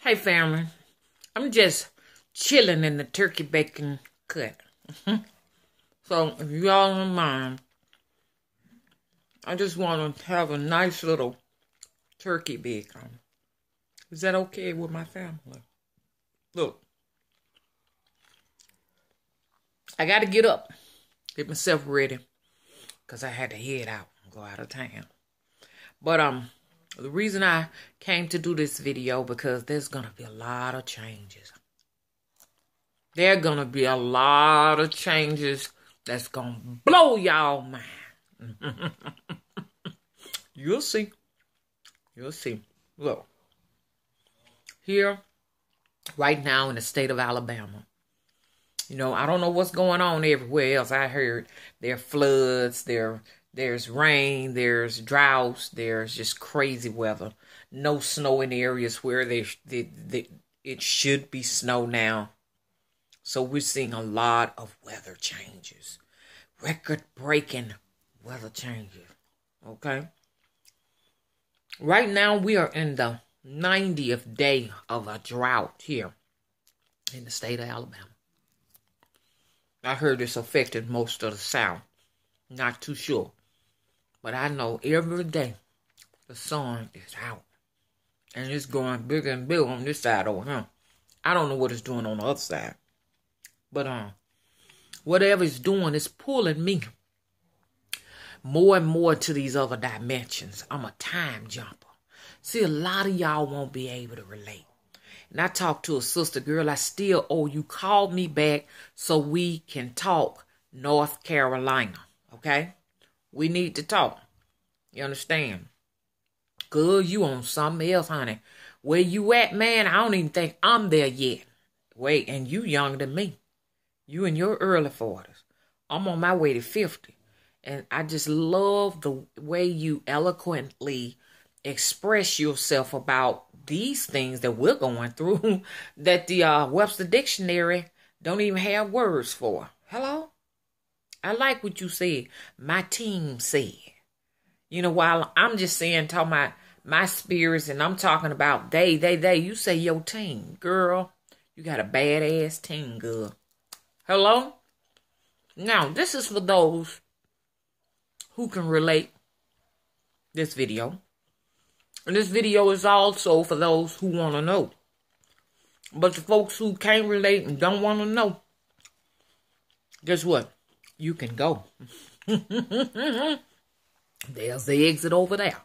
Hey family, I'm just chilling in the turkey bacon cut. So if y'all don't mind, I just want to have a nice little turkey bacon. Is that okay with my family? Look, I got to get up, get myself ready, because I had to head out and go out of town. But the reason I came to do this video, because there's going to be a lot of changes. There are going to be a lot of changes that's going to blow y'all mind. You'll see. You'll see. Look. Here, right now in the state of Alabama, you know, I don't know what's going on everywhere else. I heard there are floods, there's rain, there's droughts, there's just crazy weather. No snow in areas where it should be snow now. So we're seeing a lot of weather changes. Record-breaking weather changes. Okay? Right now we are in the 90th day of a drought here in the state of Alabama. I heard it's affected most of the South. Not too sure. But I know every day the sun is out. And it's going bigger and bigger on this side over here. I don't know what it's doing on the other side. But whatever it's doing, it's pulling me more and more to these other dimensions. I'm a time jumper. See, a lot of y'all won't be able to relate. And I talked to a sister, girl, I still owe you. Call me back so we can talk North Carolina, okay? We need to talk. You understand? Good, you on something else, honey. Where you at, man? I don't even think I'm there yet. Wait, and you younger than me. You in your early 40s. I'm on my way to 50. And I just love the way you eloquently express yourself about these things that we're going through that the Webster Dictionary don't even have words for. Hello? I like what you said. My team said. You know, while I'm just saying, talking about my spirits, and I'm talking about they, you say your team. Girl, you got a badass team, girl. Hello? Now, this is for those who can relate this video. And this video is also for those who want to know. But the folks who can't relate and don't want to know, guess what? You can go. There's the exit over there.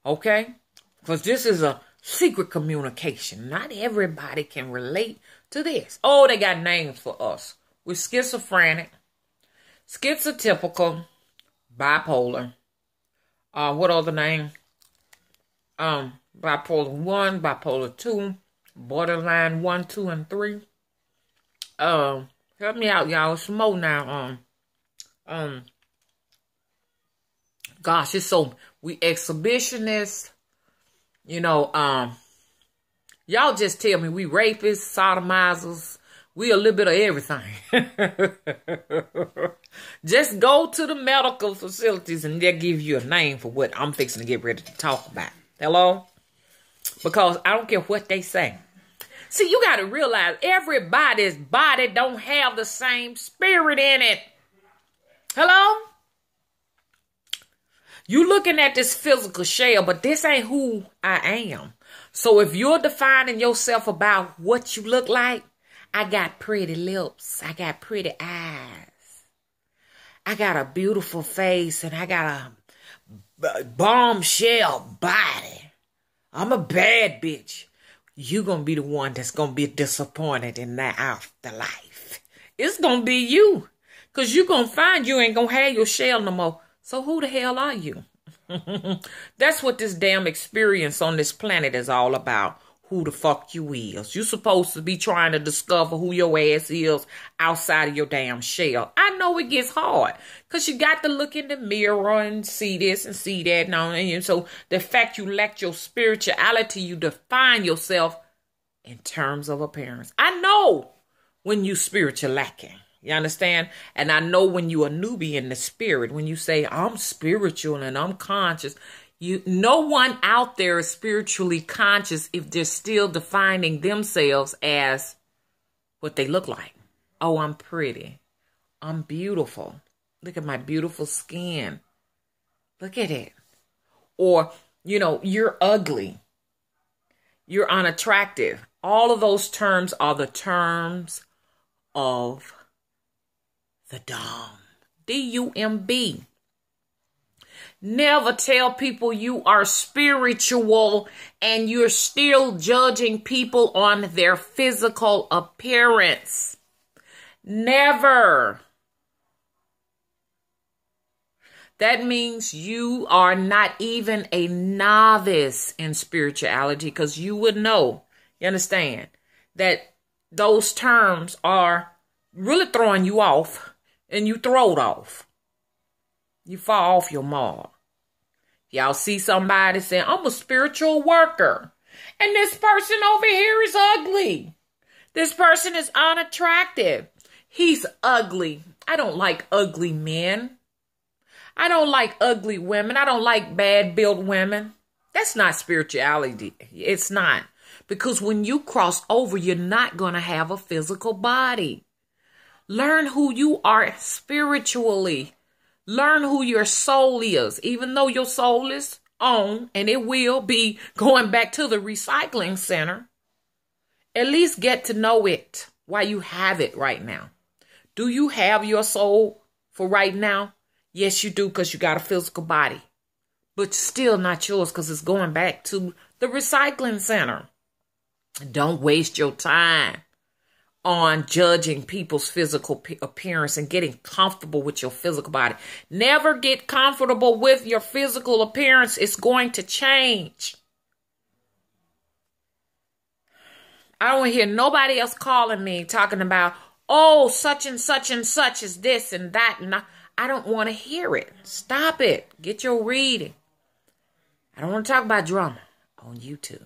Okay? Because this is a secret communication. Not everybody can relate to this. Oh, they got names for us. We're schizophrenic, schizotypical, bipolar. What other name? Bipolar 1, bipolar 2, borderline 1, 2, and 3. Help me out, y'all. It's more now. Gosh, it's so, we exhibitionists, you know, y'all just tell me we rapists, sodomizers, we a little bit of everything. Just go to the medical facilities and they'll give you a name for what I'm fixing to get ready to talk about. Hello? Because I don't care what they say. See, you got to realize everybody's body don't have the same spirit in it. Hello? You looking at this physical shell, but this ain't who I am. So if you're defining yourself about what you look like, I got pretty lips. I got pretty eyes. I got a beautiful face, and I got a bombshell body. I'm a bad bitch. You gonna be the one that's gonna be disappointed in that afterlife. It's gonna be you. Because you gonna find you ain't gonna have your shell no more. So who the hell are you? That's what this damn experience on this planet is all about. Who the fuck you is. You supposed to be trying to discover who your ass is outside of your damn shell. I know it gets hard. Because you got to look in the mirror and see this and see that. And so the fact you lack your spirituality, you define yourself in terms of appearance. I know when you spiritual lacking. You understand? And I know when you a newbie in the spirit, when you say, I'm spiritual and I'm conscious, No one out there is spiritually conscious if they're still defining themselves as what they look like. Oh, I'm pretty. I'm beautiful. Look at my beautiful skin. Look at it. Or, you're ugly. You're unattractive. All of those terms are the terms of the dumb. D-U-M-B. Never tell people you are spiritual and you're still judging people on their physical appearance. Never. That means you are not even a novice in spirituality, because you would know, you understand, that those terms are really throwing you off, and you throw it off. You fall off your mark. Y'all see somebody saying, I'm a spiritual worker, and this person over here is ugly. This person is unattractive. He's ugly. I don't like ugly men. I don't like ugly women. I don't like bad-built women. That's not spirituality. It's not. Because when you cross over, you're not going to have a physical body. Learn who you are spiritually. Learn who your soul is. Even though your soul is on and it will be going back to the recycling center, at least get to know it while you have it right now. Do you have your soul for right now? Yes, you do, because you got a physical body. But still not yours, because it's going back to the recycling center. Don't waste your time on judging people's physical appearance and getting comfortable with your physical body. Never get comfortable with your physical appearance. It's going to change. I don't hear nobody else calling me talking about, oh, such and such is this and that. And I don't want to hear it. Stop it. Get your reading. I don't want to talk about drama on YouTube.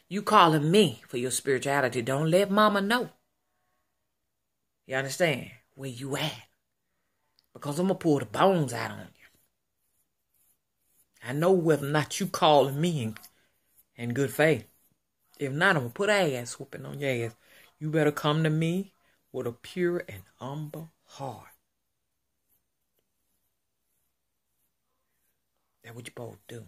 You calling me for your spirituality. Don't let mama know. You understand? Where you at? Because I'm going to pull the bones out on you. I know whether or not you calling me in good faith. If not, I'm going to put ass whooping on your ass. You better come to me with a pure and humble heart. That's what you both do.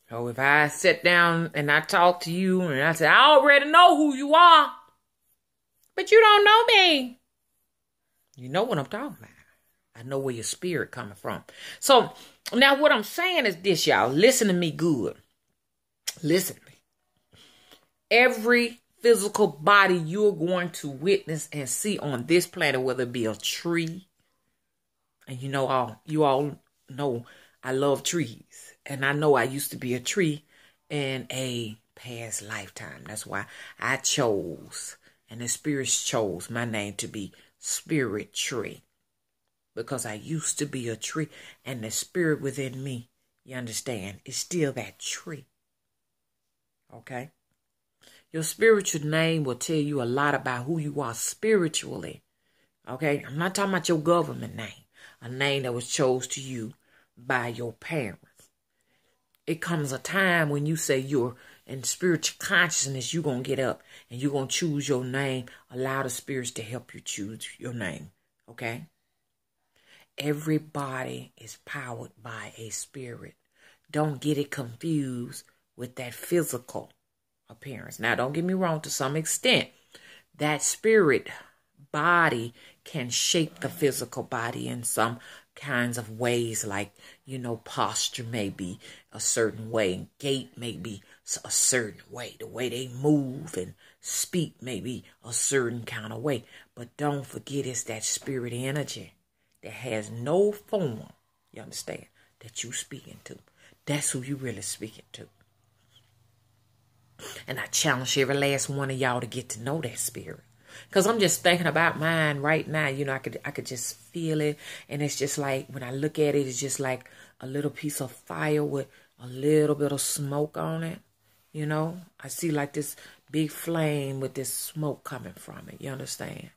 So if I sit down and I talk to you and I say, I already know who you are, but you don't know me. You know what I'm talking about. I know where your spirit coming from. So now what I'm saying is this, y'all. Listen to me good. Listen to me. Every physical body you're going to witness and see on this planet, whether it be a tree, and you all know I love trees, and I know I used to be a tree in a past lifetime. That's why I chose, and the spirits chose my name to be Spirit Tree, because I used to be a tree, and the spirit within me, you understand, is still that tree. Okay? Your spiritual name will tell you a lot about who you are spiritually. Okay? I'm not talking about your government name. A name that was chose to you by your parents. It comes a time when you say you're in spiritual consciousness, you're going to get up and you're going to choose your name. Allow the spirits to help you choose your name. Okay? Everybody is powered by a spirit. Don't get it confused with that physical appearance. Now, don't get me wrong, to some extent, that spirit body can shape the physical body in some kinds of ways, like, posture may be a certain way, and gait may be a certain way, the way they move and speak may be a certain kind of way. But don't forget, it's that spirit energy that has no form, you understand, that you speaking to. That's who you really speaking to. And I challenge every last one of y'all to get to know that spirit. Because I'm just thinking about mine right now. I could just feel it. And it's just like, when I look at it, it's just like a little piece of fire with a little bit of smoke on it. I see like this big flame with this smoke coming from it. You understand?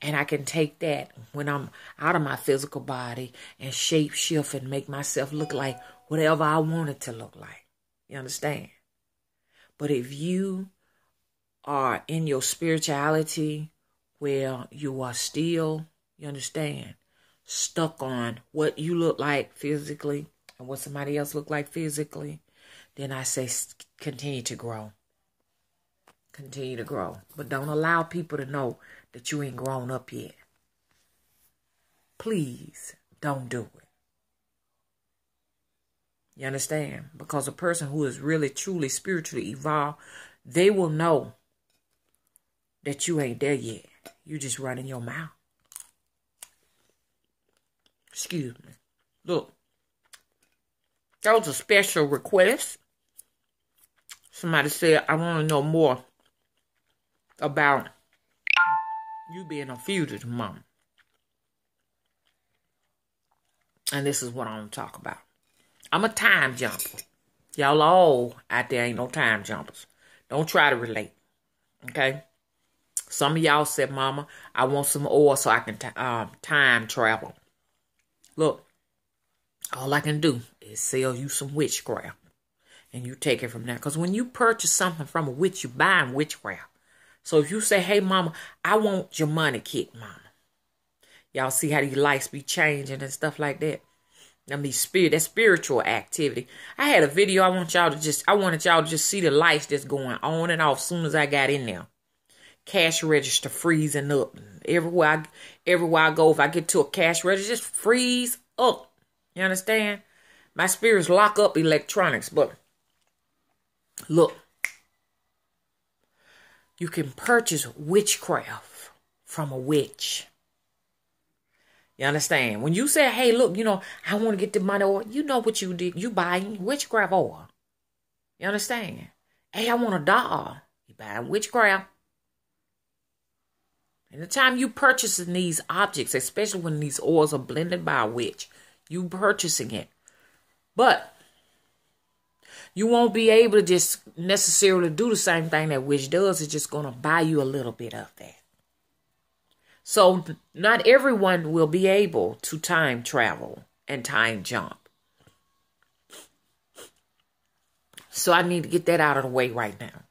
And I can take that when I'm out of my physical body and shape shift and make myself look like whatever I want it to look like. You understand? But if you are in your spirituality where you are still, you understand, stuck on what you look like physically and what somebody else look like physically, then I say continue to grow. Continue to grow. But don't allow people to know that you ain't grown up yet. Please don't do it. You understand? Because a person who is really, truly, spiritually evolved, they will know that you ain't there yet. You just running your mouth. Excuse me. Look. That was a special request. Somebody said, I want to know more about you being a fugitive mom. And this is what I'm going to talk about. I'm a time jumper. Y'all all out there ain't no time jumpers. Don't try to relate. Okay? Some of y'all said, Mama, I want some oil so I can time travel. Look, all I can do is sell you some witchcraft. And you take it from there. Because when you purchase something from a witch, you buying witchcraft. So if you say, hey, Mama, I want your money kick, Mama. Y'all see how these lights be changing and stuff like that. I mean, that's spiritual activity. I had a video. I wanted y'all to just see the lights that's going on and off as soon as I got in there. Cash register freezing up. Everywhere I go, if I get to a cash register, just freeze up. You understand? My spirits lock up electronics. But look, you can purchase witchcraft from a witch. You understand? When you say, hey, look, I want to get the money oil, you know what you did. You buying witchcraft oil. You understand? Hey, I want a doll. You buying witchcraft. And the time you purchasing these objects, especially when these oils are blended by a witch, you purchasing it. But you won't be able to just necessarily do the same thing that witch does. It's just going to buy you a little bit of that. So not everyone will be able to time travel and time jump. So I need to get that out of the way right now.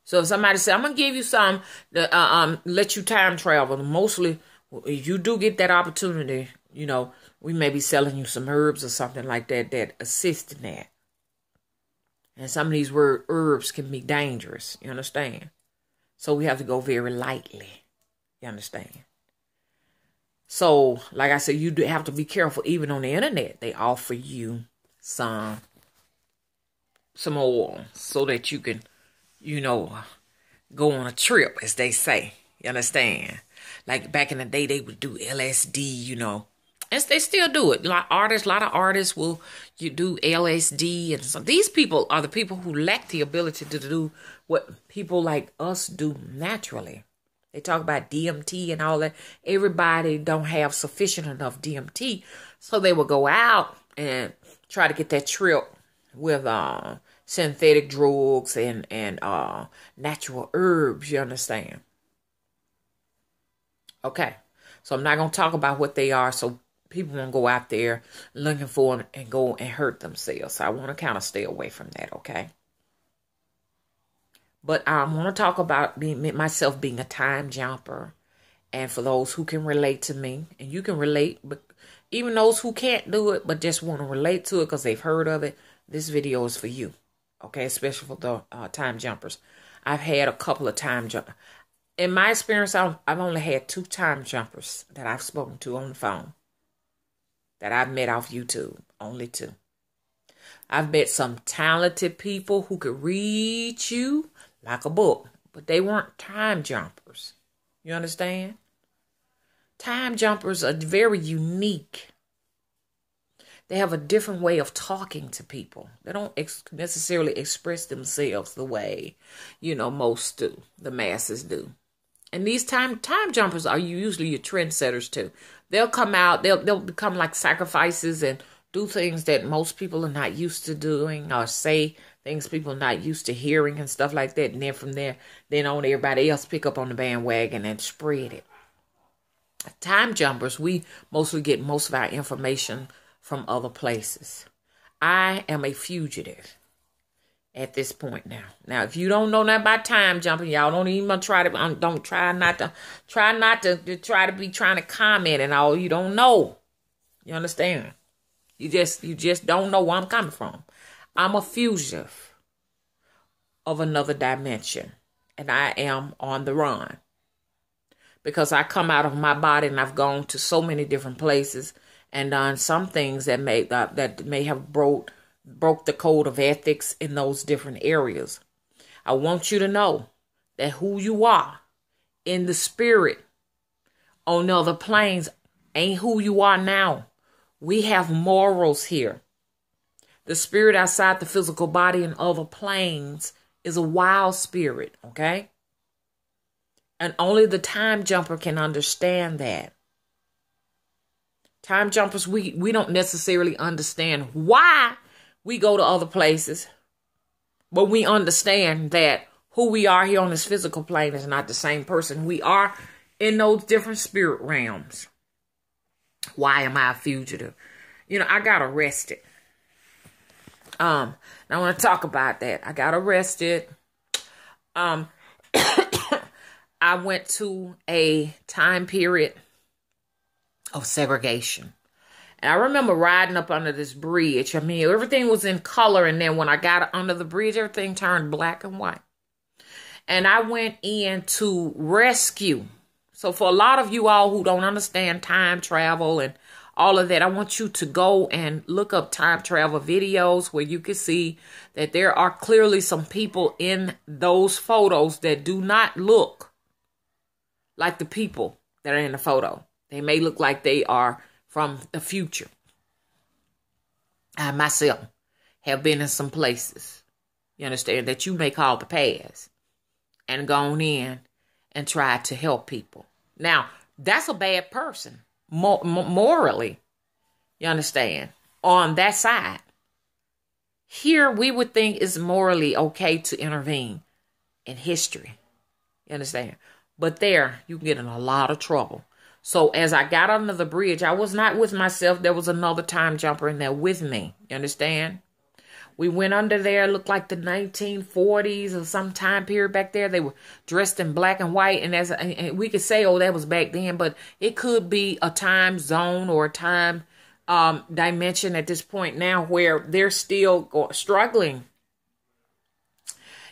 So if somebody says, I'm going to give you some to let you time travel, mostly if you do get that opportunity, we may be selling you some herbs or something like that that assist in that. And some of these herbs can be dangerous, you understand? So we have to go very lightly. You understand? So, like I said, you do have to be careful. Even on the internet, they offer you some oil so that you can, go on a trip, as they say. You understand? Like back in the day, they would do LSD, And they still do it. A lot of artists will do LSD. And so these people are the people who lack the ability to do what people like us do naturally. They talk about DMT and all that. Everybody don't have sufficient enough DMT. So they will go out and try to get that trip with synthetic drugs and natural herbs, you understand? Okay. So I'm not going to talk about what they are so people won't go out there looking for them and go and hurt themselves. So I want to kind of stay away from that, okay? But I want to talk about myself being a time jumper. And for those who can relate to me, and you can relate, but even those who can't do it, but just want to relate to it because they've heard of it, this video is for you. Okay, especially for the time jumpers. I've had a couple of time jumpers. In my experience, I've only had 2 time jumpers that I've spoken to on the phone. That I've met off YouTube. Only 2. I've met some talented people who could read you like a book. But they weren't time jumpers. You understand? Time jumpers are very unique. They have a different way of talking to people. They don't necessarily express themselves the way, most do. The masses do. And these time jumpers are usually your trendsetters too. They'll come out, they'll become like sacrifices and do things that most people are not used to doing, or say things people are not used to hearing and stuff like that. And then from there, then on everybody else pick up on the bandwagon and spread it. Time jumpers, we mostly get most of our information from other places. I am a fugitive at this point now. Now, if you don't know nothing about time jumping, y'all don't even try to, don't try not to try to be trying to comment and all. You don't know. You understand? You just don't know where I'm coming from. I'm a fugitive of another dimension, and I am on the run because I come out of my body and I've gone to so many different places and done some things that may have broke the code of ethics in those different areas. I want you to know that who you are in the spirit on other planes ain't who you are now. We have morals here. The spirit outside the physical body in other planes is a wild spirit, okay? And only the time jumper can understand that. Time jumpers, we don't necessarily understand why we go to other places, but we understand that who we are here on this physical plane is not the same person we are in those different spirit realms. Why am I a fugitive? You know, I got arrested. Now I want to talk about that. I got arrested. I went to a time period of segregation. And I remember riding up under this bridge. I mean, everything was in color. And then when I got under the bridge, everything turned black and white. And I went in to rescue. So for a lot of you all who don't understand time travel and all of that, I want you to go and look up time travel videos where you can see that there are clearly some people in those photos that do not look like the people that are in the photo. They may look like they are from the future. I myself have been in some places, you understand, that you may call the past and gone in and tried to help people. Now, that's a bad person. Morally, you understand, on that side. Here, we would think it's morally okay to intervene in history. You understand? But there, you get in a lot of trouble. So as I got under the bridge, I was not with myself. There was another time jumper in there with me. You understand? We went under there, looked like the 1940s or some time period back there. They were dressed in black and white. And we could say, oh, that was back then. But it could be a time zone or a time dimension at this point now where they're still struggling,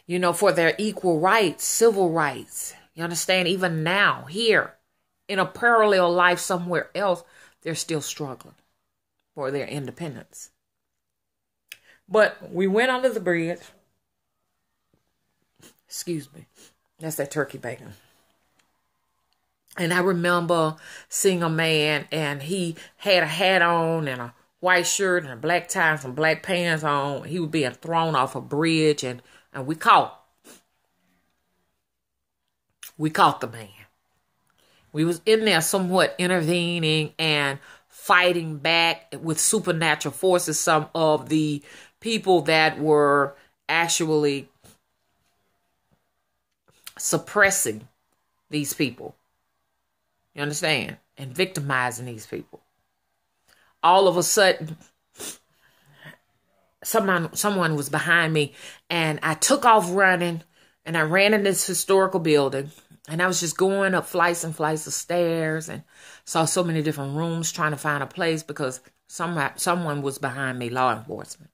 you know, for their equal rights, civil rights. You understand? Even now, here, in a parallel life somewhere else, they're still struggling for their independence. But we went under the bridge. Excuse me. That's that turkey bacon. And I remember seeing a man, and he had a hat on and a white shirt and a black tie and some black pants on. He was being thrown off a bridge, and we caught the man. We was in there somewhat intervening and fighting back with supernatural forces. Some of the people that were actually suppressing these people. You understand? And victimizing these people. All of a sudden, someone was behind me, and I took off running, and I ran in this historical building, and I was just going up flights and flights of stairs and saw so many different rooms trying to find a place because someone was behind me, law enforcement.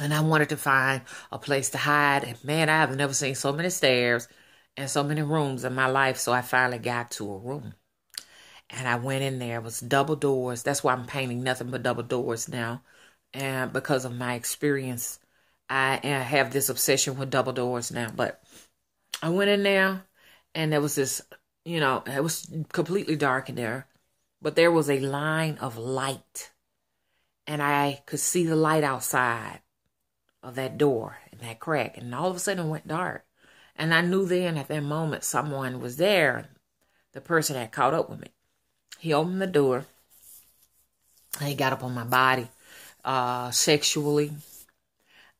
And I wanted to find a place to hide. And man, I have never seen so many stairs and so many rooms in my life. So I finally got to a room. And I went in there. It was double doors. That's why I'm painting nothing but double doors now. And because of my experience, I have this obsession with double doors now. But I went in there, and there was this, you know, it was completely dark in there. But there was a line of light. And I could see the light outside of that door and that crack, and all of a sudden it went dark. And I knew then at that moment someone was there. The person had caught up with me. He opened the door. He got up on my body sexually.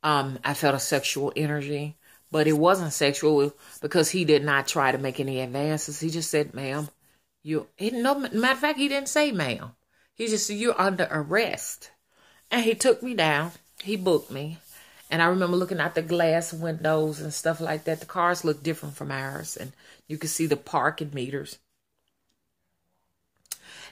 I felt a sexual energy, but it wasn't sexual because he did not try to make any advances. He just said, ma'am, No, matter of fact, he didn't say ma'am. He just said, you're under arrest. And he took me down. He booked me. And I remember looking out the glass windows and stuff like that. The cars looked different from ours. And you could see the parking meters.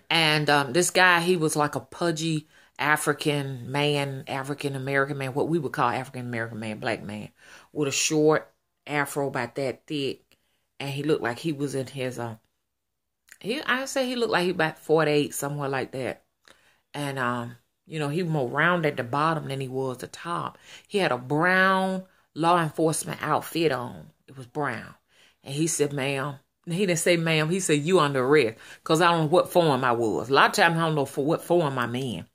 And this guy, he was like a pudgy African-American man, what we would call African-American man, black man, with a short afro about that thick. And he looked like he was in his, I say he looked like he about 48, somewhere like that. And, you know, he was more round at the bottom than he was the top. He had a brown law enforcement outfit on. It was brown. And he said, ma'am. He didn't say ma'am. He said, you under arrest. Because I don't know what form I was. A lot of times I don't know for what form I'm in.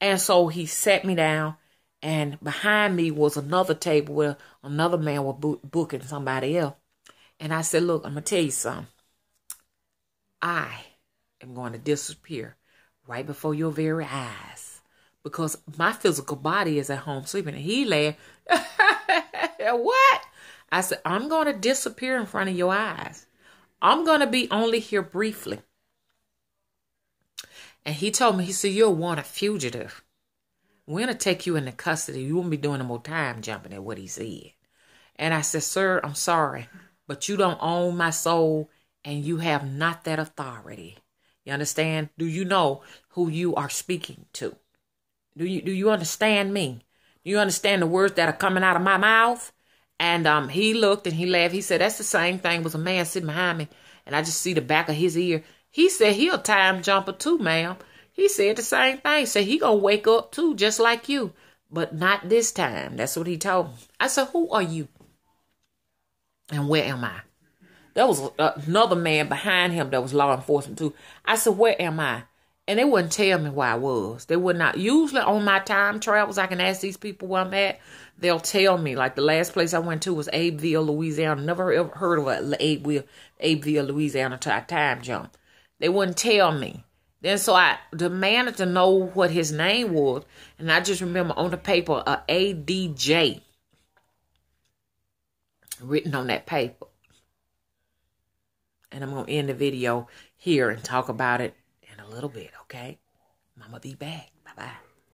And so he sat me down. And behind me was another table where another man was booking somebody else. And I said, look, I'm going to tell you something. I am going to disappear right before your very eyes. Because my physical body is at home sleeping. And he laughed. What? I said, I'm going to disappear in front of your eyes. I'm going to be only here briefly. And he told me, he said, you're a wanted fugitive. We're going to take you into custody. You won't be doing no more time jumping at what he said. And I said, sir, I'm sorry, but you don't own my soul and you have not that authority. You understand? Do you know who you are speaking to? Do you understand me? Do you understand the words that are coming out of my mouth? And he looked and he laughed. He said, that's the same thing. Was a man sitting behind me. And I just see the back of his ear. He said, he a time jumper too, ma'am. He said the same thing. He said, he gonna wake up too, just like you. But not this time. That's what he told me. I said, who are you? And where am I? There was another man behind him that was law enforcement too. I said, where am I? And they wouldn't tell me where I was. They would not. Usually on my time travels, I can ask these people where I'm at. They'll tell me. Like the last place I went to was Abbeville, Louisiana. Never ever heard of Abbeville, Louisiana until I time jumped. They wouldn't tell me. Then so I demanded to know what his name was. And I just remember on the paper, ADJ written on that paper. And I'm going to end the video here and talk about it in a little bit, okay? I'm going to be back. Bye-bye.